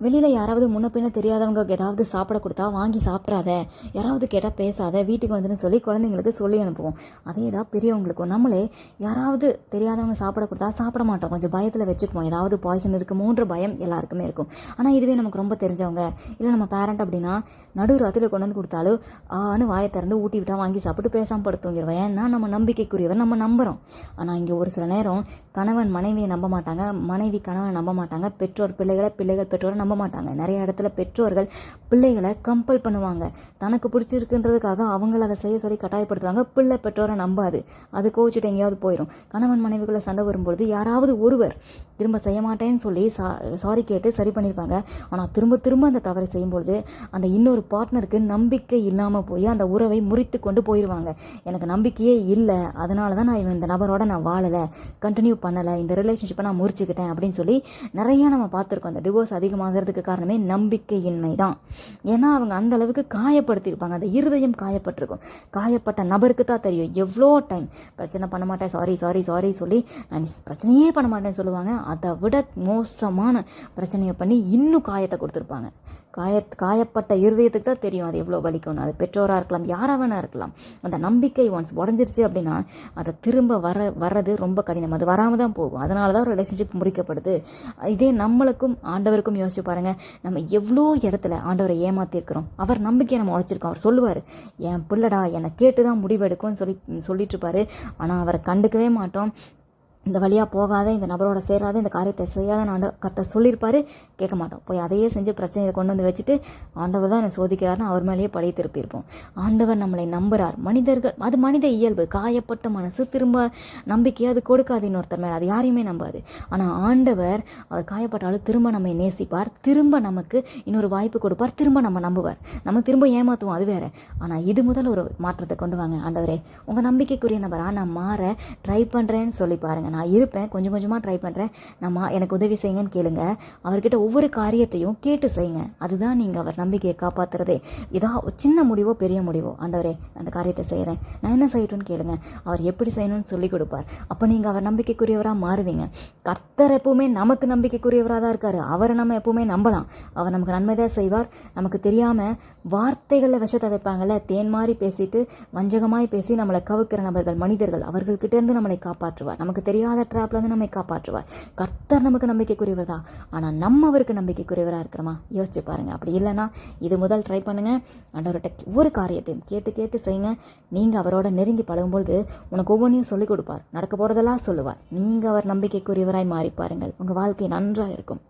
வெளியில் யாராவது முன்ன பின்ன தெரியாதவங்க ஏதாவது சாப்பிட கொடுத்தா வாங்கி சாப்பிட்றாத, யாராவது கேட்டால் பேசாத, வீட்டுக்கு வந்துன்னு சொல்லி குழந்தைங்களுக்கு சொல்லி அனுப்புவோம். அதே தான் பெரியவங்களுக்கும் நம்மளே யாராவது தெரியாதவங்க சாப்பிட கொடுத்தா சாப்பிட மாட்டோம், கொஞ்சம் பயத்தில் வச்சுக்குவோம். ஏதாவது பாய்சன் இருக்குமோன்ற பயம் எல்லாருக்குமே இருக்கும். ஆனால் இதுவே நமக்கு ரொம்ப தெரிஞ்சவங்க இல்லை நம்ம பேரண்ட் அப்படின்னா நடு ராத்திரியில் கொண்டு வந்து கொடுத்தாலும் வாயை திறந்து ஊட்டி விட்டால் வாங்கி சாப்பிட்டு பேசாமல் படுத்துங்கிடுவோம். ஏன்னா நம்ம நம்பிக்கைக்குரியவர், நம்ம நம்புகிறோம். ஆனால் இங்கே ஒரு சில நேரம் கணவன் மனைவியை நம்ப மாட்டாங்க, மனைவி கணவனை நம்ப மாட்டாங்க, பெற்றோர் பிள்ளைகளை, பிள்ளைகள் பெற்றோரை நம்ப மாட்டாங்க. நிறைய இடத்துல பெற்றோர்கள் பிள்ளைகளை கம்பல் பண்ணுவாங்க, தனக்கு பிடிச்சிருக்குன்றதுக்காக அவங்கள அதை செய்ய சொல்லி கட்டாயப்படுத்துவாங்க. பிள்ளை பெற்றோரை நம்பாது, அது கோவிச்சுட்டு எங்கேயாவது போயிடும். கணவன் மனைவிக்குள்ள சண்டை வரும்பொழுது யாராவது ஒருவர் திரும்ப செய்ய மாட்டேன்னு சொல்லி சாரி கேட்டு சரி பண்ணியிருப்பாங்க. ஆனால் திரும்ப திரும்ப அந்த தவறை செய்யும்பொழுது அந்த இன்னொரு பார்ட்னருக்கு நம்பிக்கை இல்லாமல் போய் அந்த உறவை முறித்து கொண்டு போயிடுவாங்க. எனக்கு நம்பிக்கையே இல்லை, அதனால தான் நான் இந்த நபரோட நான் வாழலை, கண்டினியூ பண்ணலை, இந்த ரிலேஷன்ஷிப்பை நான் முறிச்சுக்கிட்டேன் அப்படின்னு சொல்லி நிறையா நம்ம பார்த்துருக்கோம். அந்த டிவோர்ஸ் அதிகமாகிறதுக்கு காரணமே நம்பிக்கையின்மை தான். ஏன்னா அவங்க அந்த அளவுக்கு காயப்படுத்தியிருப்பாங்க, அந்த இருதயம் காயப்பட்டிருக்கும். காயப்பட்ட நபருக்கு தான் தெரியும் எவ்வளோ டைம் பிரச்சனை பண்ண மாட்டேன், சாரி சாரி சாரி சொல்லி நான் பிரச்சனையே பண்ண மாட்டேன்னு சொல்லுவாங்க. அதை விட மோசமான பிரச்சனையை பண்ணி இன்னும் காயத்தை கொடுத்துருப்பாங்க. காயப்பட்ட இருதயத்துக்கு தான் தெரியும் அது எவ்வளோ வலிக்கும்னு. அது பெற்றோராக இருக்கலாம், யாராக வேணா இருக்கலாம். அந்த நம்பிக்கை ஒன்ஸ் உடஞ்சிருச்சு அப்படின்னா அதை திரும்ப வர்றது ரொம்ப கடினம், அது வராமல் தான் போகும். அதனால தான் ரிலேஷன்ஷிப் முறிக்கப்படுது. இதே நம்மளுக்கும் ஆண்டவருக்கும் யோசிச்சு பாருங்கள், நம்ம எவ்வளோ இடத்துல ஆண்டவரை ஏமாத்திருக்கிறோம். அவர் நம்பிக்கையை நம்ம உழைச்சிருக்கோம். அவர் சொல்லுவார், என் பிள்ளடா என்னை கேட்டு தான் முடிவெடுக்கும்னு சொல்லிட்டு இருப்பார். ஆனால் அவரை கண்டுக்கவே மாட்டோம். இந்த வழியாக போகாத, இந்த நபரோட சேராத, இந்த காரியத்தை செய்யாத கர்த்தர் சொல்லியிருப்பார், கேட்க மாட்டோம். போய் அதையே செஞ்சு பிரச்சனையை கொண்டு வந்து வச்சுட்டு ஆண்டவர் தான் என்னை சோதிக்கிறாருன்னு அவர் மேலேயே பழைய திருப்பியிருப்போம். ஆண்டவர் நம்மளை நம்புகிறார். மனிதர்கள், அது மனித இயல்பு. காயப்பட்ட மனசு திரும்ப நம்பிக்கையை அது கொடுக்காது இன்னொருத்தர் மேலே, அது யாரையுமே நம்பாது. ஆனால் ஆண்டவர் அவர் காயப்பட்டாலும் திரும்ப நம்மை நேசிப்பார், திரும்ப நமக்கு இன்னொரு வாய்ப்பு கொடுப்பார், திரும்ப நம்ம நம்புவார். நம்ம திரும்ப ஏமாற்றுவோம், அது வேறு. ஆனால் இது முதல் ஒரு மாற்றத்தை கொண்டு வாங்க. ஆண்டவரே உங்கள் நம்பிக்கைக்குரிய நபராக நான் மாற ட்ரை பண்ணுறேன்னு சொல்லி பாருங்கள். நான் இருப்பேன், கொஞ்சம் கொஞ்சமாக ட்ரை பண்ணுறேன், எனக்கு உதவி செய்யுங்கன்னு கேளுங்க. அவர்கிட்ட ஒவ்வொரு காரியத்தையும் கேட்டு செய்யுங்க. அதுதான் நீங்கள் அவர் நம்பிக்கையை காப்பாற்றுறதே. சின்ன முடிவோ பெரிய முடிவோ, ஆண்டவரே அந்த காரியத்தை செய்கிறேன், நான் என்ன செய்யட்டும்னு கேளுங்க. அவர் எப்படி செய்யணும்னு சொல்லி கொடுப்பார். அப்போ நீங்கள் அவர் நம்பிக்கைக்குரியவராக மாறுவீங்க. கர்த்தர் எப்பவுமே நமக்கு நம்பிக்கைக்குரியவராக தான் இருக்கார். அவரை நம்ம எப்பவுமே நம்பலாம். அவர் நமக்கு நன்மை தான் செய்வார். நமக்கு தெரியாமல் வார்த்தைகளில் விஷத்தை வைப்பாங்கள்ல, தேன் மாதிரி பேசிட்டு வஞ்சகமாய் பேசி நம்மளை கவுக்கிற நபர்கள், மனிதர்கள், அவர்கள்கிட்டேருந்து நம்மளை காப்பாற்றுவார். நமக்கு தெரியாத ட்ராப்லேருந்து நம்மை காப்பாற்றுவார். கர்த்தர் நமக்கு நம்பிக்கைக்குரியவர் தான். ஆனால் நம்ம அவருக்கு நம்பிக்கைக்குரியவராக இருக்கிறோமா? யோசிச்சு பாருங்கள். அப்படி இல்லைன்னா இது முதல் ட்ரை பண்ணுங்கள். ஆண்டவர்கிட்ட ஒவ்வொரு காரியத்தையும் கேட்டு கேட்டு செய்யுங்க. நீங்கள் அவரோட நெருங்கி பழகும்பொழுது உனக்கு ஒவ்வொன்றையும் சொல்லிக் கொடுப்பார், நடக்க போகிறதெல்லாம் சொல்லுவார். நீங்கள் அவர் நம்பிக்கைக்குரியவராய் மாறி பாருங்கள், உங்கள் வாழ்க்கை நன்றாக இருக்கும்.